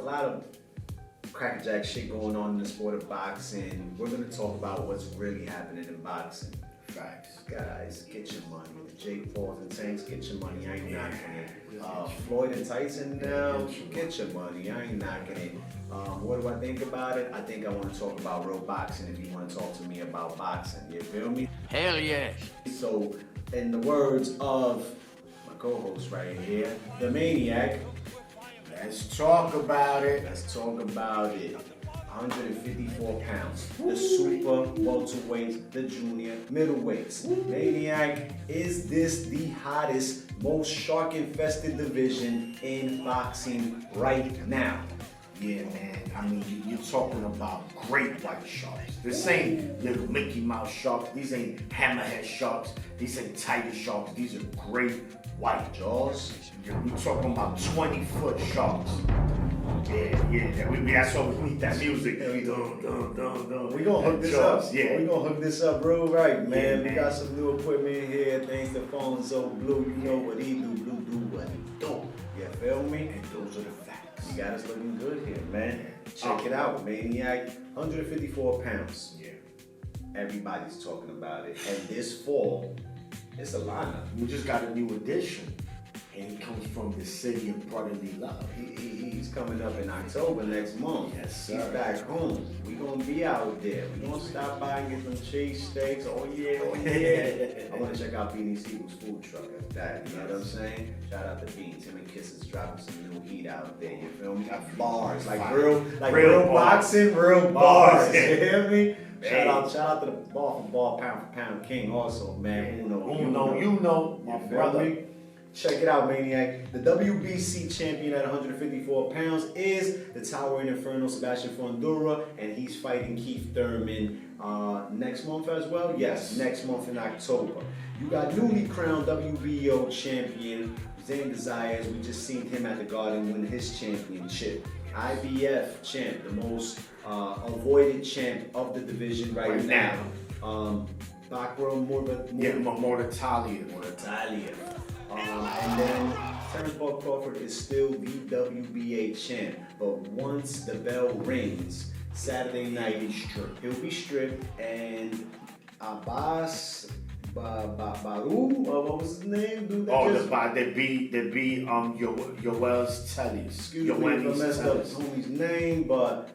a lot of crackerjack shit going on in the sport of boxing. We're gonna talk about what's really happening in boxing. Facts. Guys, get your money. The Jake Pauls and Tanks, get your money. I ain't knocking it. Floyd and Tyson now, get your money. I ain't knocking it. What do I think about it? I think I want to talk about real boxing if you want to talk to me about boxing. You feel me? Hell yes. So, in the words of my co-host right here, the Maniac, Let's talk about it. let's talk about it. 154 pounds, the super welterweights, the junior middleweights. Maniac, is this the hottest, most shark-infested division in boxing right now? Yeah, man. I mean, you're talking about great white sharks. This ain't little Mickey Mouse sharks. These ain't hammerhead sharks. These ain't tiger sharks. These are great white Jaws? We're talking about 20-foot sharks. That's why we need that music. We gonna hook this up. Yeah. We gonna hook this up real right, man. Yeah, We man. got some new equipment here. Thanks to Phone So Blue. You know what he do, Blue do what he do. You feel me? And those are the facts. You got us looking good here, man. Check it out, Maniac. 154 pounds. Yeah. Everybody's talking about it. And this fall, it's a lineup. We just got a new addition. And he comes from the city of brotherly love. He's coming up in October next month. Yes, sir. He's back home. We gonna be out there. We gonna stop by and get some cheese steaks. Oh yeah, oh yeah. I wanna check out Beanie Siegel's food truck at that. You know what I'm saying? Shout out to Beans. Him and Kisses dropping some new heat out there. You feel me? Got bars, like real boxing, real bars. You hear me? Shout out to the ball for ball, pound for pound king also, man. You know, my brother. Me? Check it out, Maniac. The WBC champion at 154 pounds is the Towering Inferno Sebastian Fundora, and he's fighting Keith Thurman next month as well? Yes, next month in October. You got newly crowned WBO champion Zane Desires. We just seen him at the Garden win his championship. IBF champ, the most avoided champ of the division right now. Bakro Mortalia. And then Terrence Bud Crawford is still the WBA champ. But once the bell rings, Saturday night, he'll be stripped, and Abbas Baru, what was his name? Dude, they beat Yoel's Telly. Excuse me if I messed up homie's name, but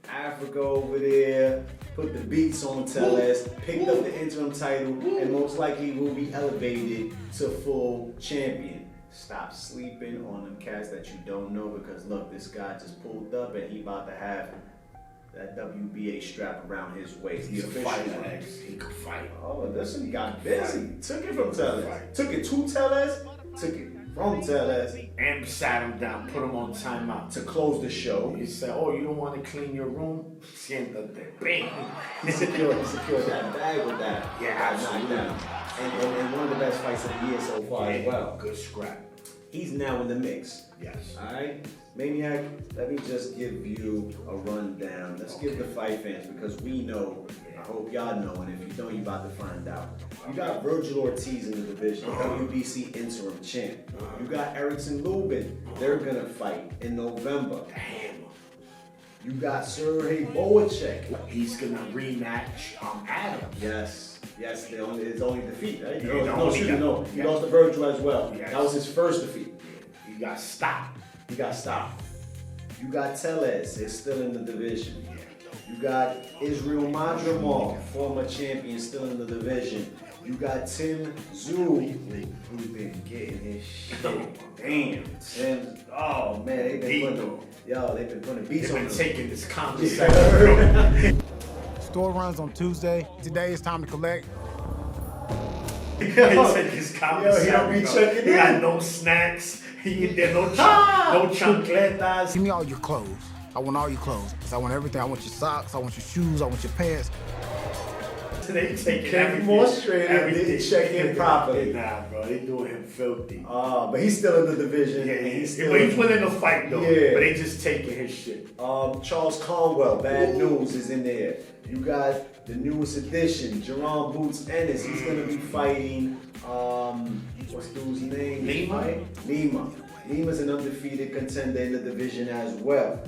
Africa over there put the beats on Tellez, picked up the interim title, and most likely will be elevated to full champion. Stop sleeping on them cats that you don't know, because look, this guy just pulled up and he about to have that WBA strap around his waist. He's a fighter, he could fight. Oh, listen, he got busy. Took it from Tellez. Took it to Tellez. Took it from Tellez. And sat him down, put him on timeout. To close the show. He said, oh, you don't want to clean your room? Bang. He secured that bag with that. Yeah, knocked down. And one of the best fights of the year so far as well. Good scrap. He's now in the mix. Yes. All right, Maniac, let me just give you a rundown. Let's give the fight fans, because we know, I hope y'all know, and if you don't, you're about to find out. You got Virgil Ortiz in the division, WBC interim champ. You got Erickson Lubin. They're going to fight in November. Damn. You got Sergey Boacek. He's going to rematch Adams. Yes, it's only defeat, right? Yeah, He lost to Virgil as well. Yes. That was his first defeat. He got stopped. You got Tellez, is still in the division. You got Israel Madrimov, former champion, still in the division. You got Tim Zhu, who's been getting his shit. Damn, Tim. Oh man, they've been putting beats on him. They've been taking this conversation. Store runs on Tuesday. Today it's time to collect. He said his conversation. He don't be checking He in. got no snacks. He ain't there, no chancletas. Give me all your clothes. I want all your clothes. Cause I want everything. I want your socks. I want your shoes. I want your pants. They taking Can't be more straight up. They didn't check in properly. Nah, bro, they doing him filthy. But he's still in the division. Yeah, and he's winning the fight though. Yeah. But they just taking his shit. Charles Conwell, Bad News, is in there. You got the newest addition, Jerome Boots Ennis. He's gonna be fighting. What's dude's name? Lima. Lima. Lima's an undefeated contender in the division as well.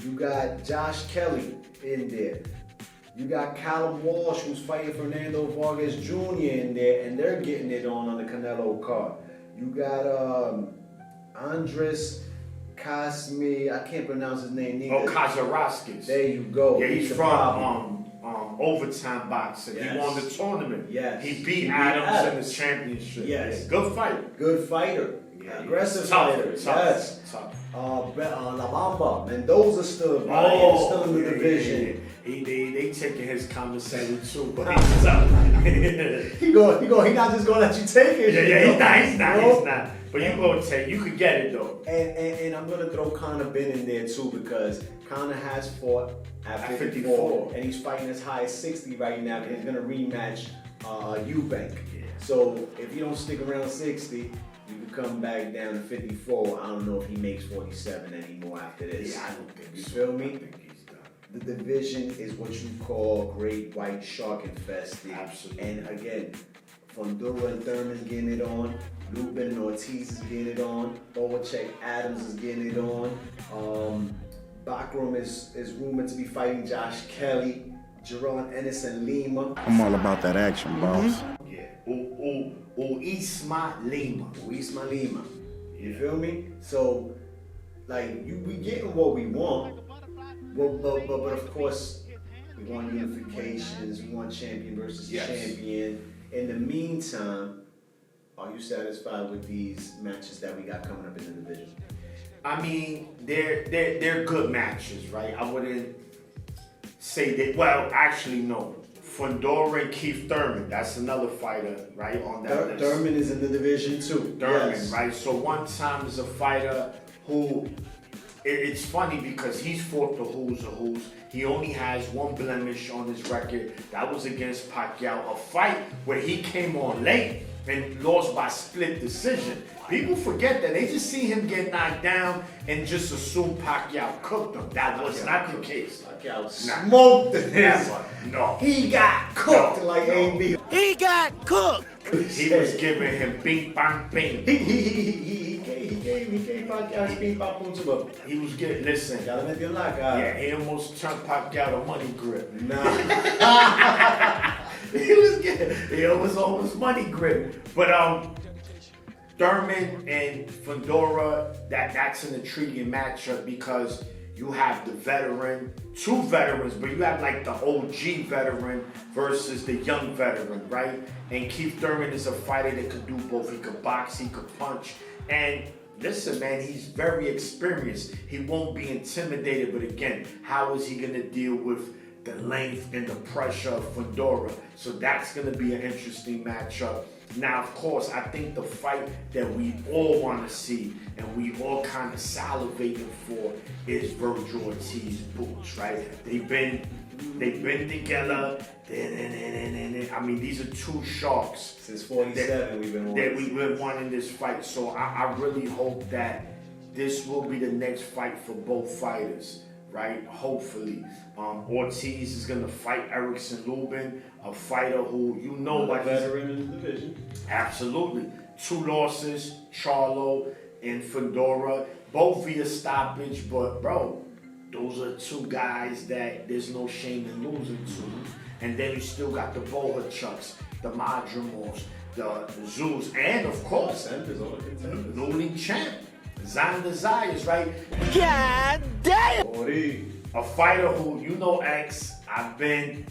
You got Josh Kelly in there. You got Callum Walsh, who's fighting Fernando Vargas Jr. in there, and they're getting it on the Canelo card. You got Andres Kasmi, I can't pronounce his name neither. Oh, Kazaraskis. There you go. Yeah, he's from Overtime Boxing. Yes. He won the tournament. Yes. He beat Adams in the championship. Yes. Yeah. Good fight. Good fighter. Yeah, Aggressive tough, fighter. tough, Yes. tough. La Bamba. Mendoza still still in the division. Yeah. They taking his conversation too, but he's tough. He not just gonna let you take it. He's not. But you gonna take, you could get it though. And I'm gonna throw Conor Ben in there too, because Conor has fought at 54, and he's fighting as high as 60 right now, and he's gonna rematch Eubank. Yeah. So if you don't stick around 60, you can come back down to 54. I don't know if he makes 47 anymore after this. Yeah, I don't think you so. feel me? I think he's done. The division is what you call great white shark infested. Absolutely. And again, Fundora and Thurman's getting it on. Lubin and Ortiz is getting it on. Bowacek Adams is getting it on. Bakram is rumored to be fighting Josh Kelly. Jerron Ennis and Lima. I'm all about that action, boss. Yeah. Isma Lima. Isma Lima. You feel me? So, like, we getting what we want. But of course, we want unifications. We want champion versus champion. In the meantime, are you satisfied with these matches that we got coming up in the division? I mean, they're good matches, right? I wouldn't say that. Well, actually, no. Fundora and Keith Thurman, that's another fighter, right, on that list. Thurman is in the division too. Thurman, yes. right? So one time is a fighter who, it's funny because he's fought the who's of who's. He only has one blemish on his record. That was against Pacquiao, a fight where he came on late and lost by split decision. People forget that. They just see him get knocked down and just assume Pacquiao cooked him. That was not the case. Pacquiao smoked him. No. He got cooked like AB. He got cooked. He was giving him bing bang bing. He gave Pacquiao his bing bang boom to him. He was getting, listen. Gotta make it like Yeah, he almost turned Pacquiao to money grip. Nah. He was almost money grip. But Thurman and Fundora, that's an intriguing matchup because you have the veteran, two veterans, but you have like the OG veteran versus the young veteran, right? And Keith Thurman is a fighter that could do both. He could box, he could punch. And listen, man, he's very experienced. He won't be intimidated, but again, how is he gonna deal with the length and the pressure of Fundora? So that's gonna be an interesting matchup. Now, of course, I think the fight that we all want to see and we all kind of salivating for is Virgil Ortiz Boots, right? They've been together. I mean, these are two sharks. Since 47, we've been wanting this fight. So I really hope that this will be the next fight for both fighters, right? Hopefully. Ortiz is going to fight Erickson Lubin, a fighter who, you know, a veteran in the division. Absolutely. 2 losses, Charlo and Fundora, both via stoppage, but bro, those are 2 guys that there's no shame in losing to. And then you still got the Bohachuk's, the Madrimos, the Zeus, and of course, newly champ, Zion Desires, right? God damn! A fighter who, you know, X, I've been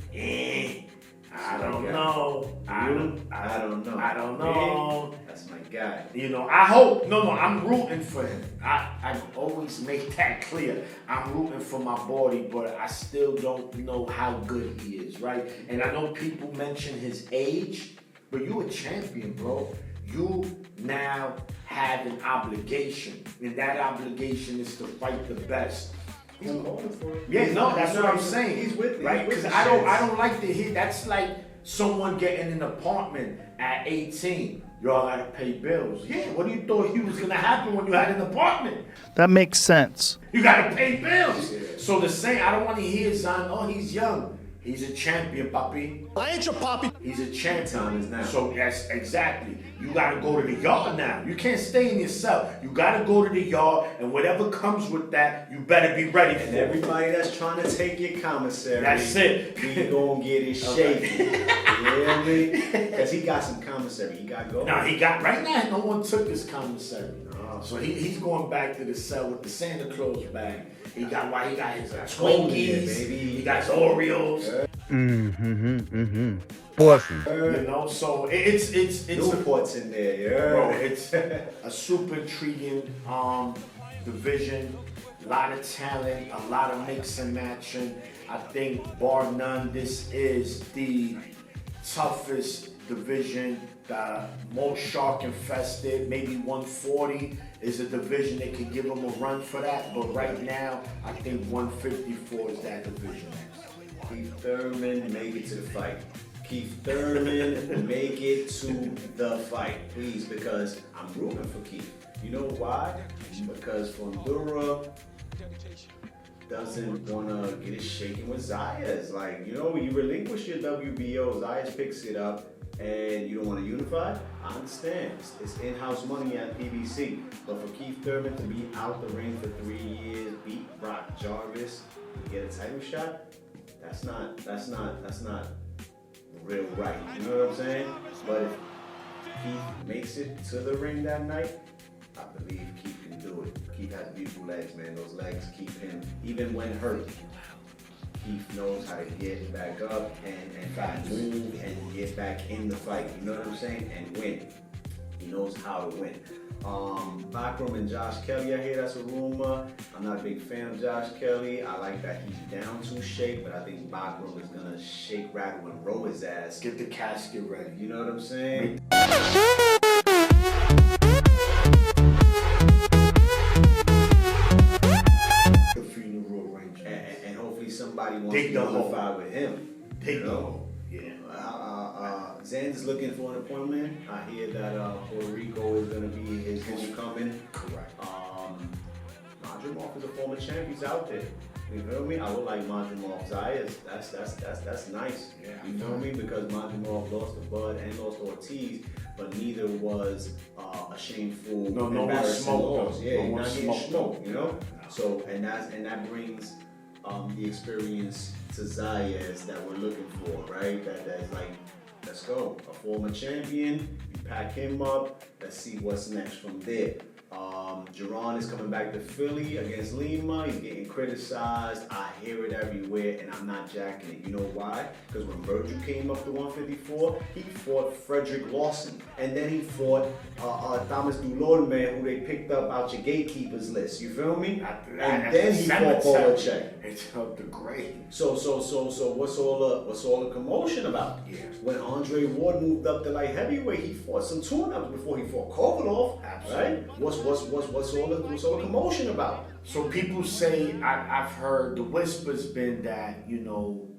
I don't know. I don't know. That's my guy. You know, I hope, I'm rooting for him. I always make that clear. I'm rooting for my body, but I still don't know how good he is, right? And I know people mention his age, but you a champion, bro. You now have an obligation, and that obligation is to fight the best. He's calling for it. Yeah, no, that's what I'm saying. He's with me. Right? Because I don't like to hear that's like someone getting an apartment at 18. Y'all gotta pay bills. Yeah, what do you thought was gonna happen when you had an apartment? That makes sense. You gotta pay bills. So the same, I don't want to hear Zion, oh, he's young. He's a champion, papi. I ain't your poppy. He's a champion. Time is now. So yes, exactly. You gotta go to the yard now. You can't stay in your cell. You gotta go to the yard, and whatever comes with that, you better be ready for. And everybody that's trying to take your commissary, That's it. we gonna get it shaky. You hear me? Because he got some commissary. He got gold. Now he got right now. No one took his commissary. No. So he's going back to the cell with the Santa Claus bag. He got his Gold in Twinkies. there, baby. He got his Oreos. Portion. You know, so it's Newport's in there, yeah. bro, it's a super intriguing division. A lot of talent, a lot of mix and matching. I think bar none, this is the toughest division, the most shark infested. Maybe 140 is a division that could give them a run for that. But right now, I think 154 is that division. Keith Thurman, make it to the fight. Keith Thurman, make it to the fight, please, because I'm rooting for Keith. You know why? Because Fundura doesn't want to get it shaken with Zayas. Like, you know, when you relinquish your WBO, Zayas picks it up, and you don't want to unify. I understand. It's in-house money at PBC. But for Keith Thurman to be out the ring for 3 years, beat Brock Jarvis, and get a title shot, that's not real right. You know what I'm saying? But if Keith makes it to the ring that night, I believe Keith can do it. Keith has beautiful legs, man. Those legs keep him, even when hurt, Keith knows how to get back up and move and get back in the fight. You know what I'm saying? And win. He knows how to win. Backroom and Josh Kelly, I hear that's a rumor. I'm not a big fan of Josh Kelly. I like that he's down to shake, but I think Backroom is gonna shake, rattle, and roll his ass. Get the casket ready. You know what I'm saying? The funeral arrangement. And hopefully somebody wants Dig to the hole. unify with him. Take You the know? hole. Yeah. Zan's looking for an appointment. I hear that Puerto Rico is gonna be his homecoming. Correct. Madrimov is a former champ. He's out there. You feel me? I would like Madrimov. Zayas, that's nice. Yeah. You feel me? Because Madrimov lost to Bud and lost to Ortiz, but neither was a shameful, No one embarrassing smoked loss. them. Yeah, No you're one not getting smoked smoked. them. You know. No. So that brings the experience to Zayas that we're looking for, right? That's like, let's go. A former champion, you pack him up. Let's see what's next from there. Jerron is coming back to Philly against Lima. He's getting criticized. I hear it everywhere, and I'm not jacking it. You know why? Because when Virgil came up to 154, he fought Frederick Lawson, and then he fought Thomas Dulorme, who they picked up out your gatekeepers list. You feel me? And then he fought Polacek. It's up the grade. So what's all the commotion about? Yeah. When Andre Ward moved up to light heavyweight, he fought some tune-ups before he fought Kovalov. Absolutely. Right? What's all the commotion about? So people say, I've heard the whispers been that, you know,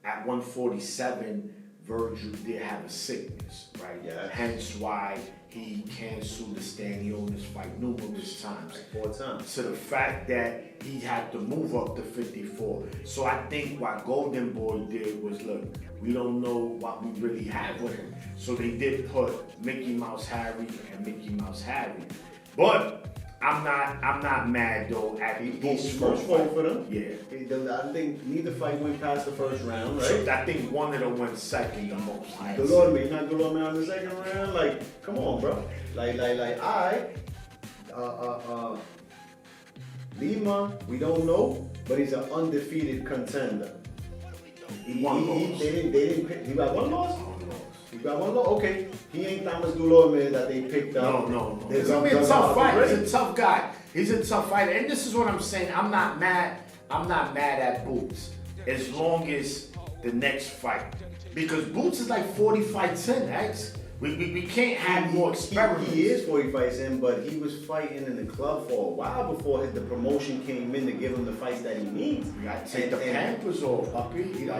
at 147, Virgil did have a sickness, right? Yeah. Hence why he canceled the Stanionis fight numerous times. Like 4 times. To the fact that he had to move up to 54. So I think what Golden Boy did was, look, we don't know what we really have with him. So they did put Mickey Mouse Harry and Mickey Mouse Harry. But I'm not mad though at the He's first vote for them. Yeah. I think neither fight went past the first round, right? So I think one of them went second the most. Delorme, not Delorme on the second round. Like, come on, bro. Lima, we don't know, but he's an undefeated contender. They didn't pick. He got one loss. You got one loss? Okay. He ain't Thomas Dulorme that they picked up. No. There's He's gonna be a some tough fight. already. He's a tough guy. He's a tough fighter. And this is what I'm saying. I'm not mad at Boots as long as the next fight. Because Boots is like 40 fights in, X. We can't have more experiments. He is 40 fights in, but he was fighting in the club for a while before the promotion came in to give him the fights that he needs. You gotta take the pampers off, puppy. He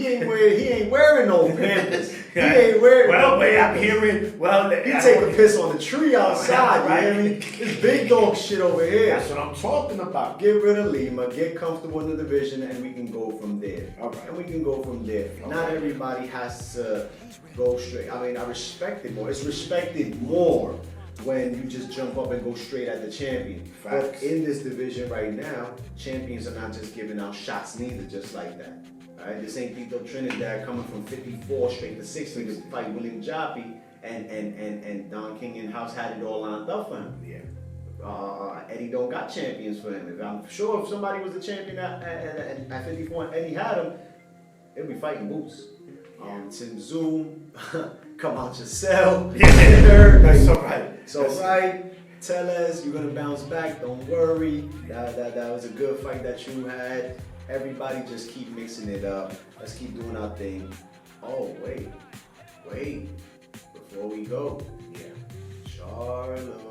ain't wearing no pampers. He ain't wearing. Well, wait, I'm hearing. Well, he take a piss on the tree outside, right? You hear me? It's big dog shit over here. That's what I'm talking about. Get rid of Lima, get comfortable in the division, and we can go from there. All right. And we can go from there. Okay. Not everybody has to go straight. I mean, I respect it more. It's respected more when you just jump up and go straight at the champion. Facts. But in this division right now, champions are not just giving out shots neither, just like that. All right, this ain't Tito Trinidad coming from 54 straight to 60 to fight William Joppy, and Don King and House had it all lined up for him. Yeah. Eddie don't got champions for him. I'm sure if somebody was the champion at 54 and Eddie had him, they'd be fighting boots. Tim Zoom, come out your cell. That's all right. So right, Tellez, you're gonna bounce back. Don't worry. That was a good fight that you had. Everybody just keep mixing it up. Let's keep doing our thing. Oh wait. Before we go, Charlo.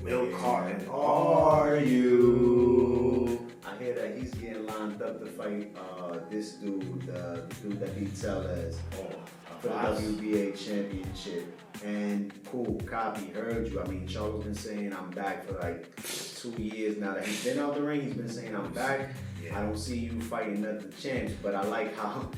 Will Carton. Are you? I hear that he's getting lined up to fight this dude, the dude that beat Tellez for the WBA championship. And cool, copy, heard you. I mean, Charlo's been saying I'm back for like 2 years now that he's been out the ring. He's been saying I'm back. I don't see you fighting none of the champs, but I like how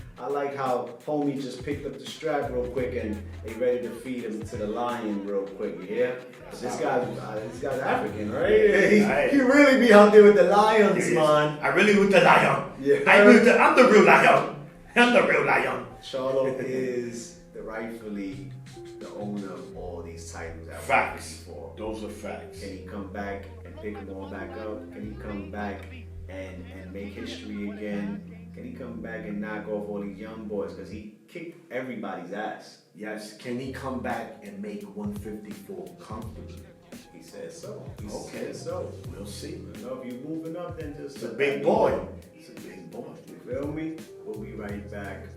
homie just picked up the strap real quick and they ready to feed him to the lion real quick. You hear? This guy's African, right? He really be out there with the lions, man. I really with the lion. Yeah. I'm the real lion. I'm the real lion. Charlo is rightfully the owner of all these titles. Facts. Those are facts. Can he come back and pick them all back up? Can he come back and make history again? Can he come back and knock off all these young boys? Because he kicked everybody's ass. Yes. Can he come back and make 154 comfortably? He said so. Okay. So We'll see. you know, if you're moving up, then just It's a big boy. It's a big boy. You feel me? We'll be right back.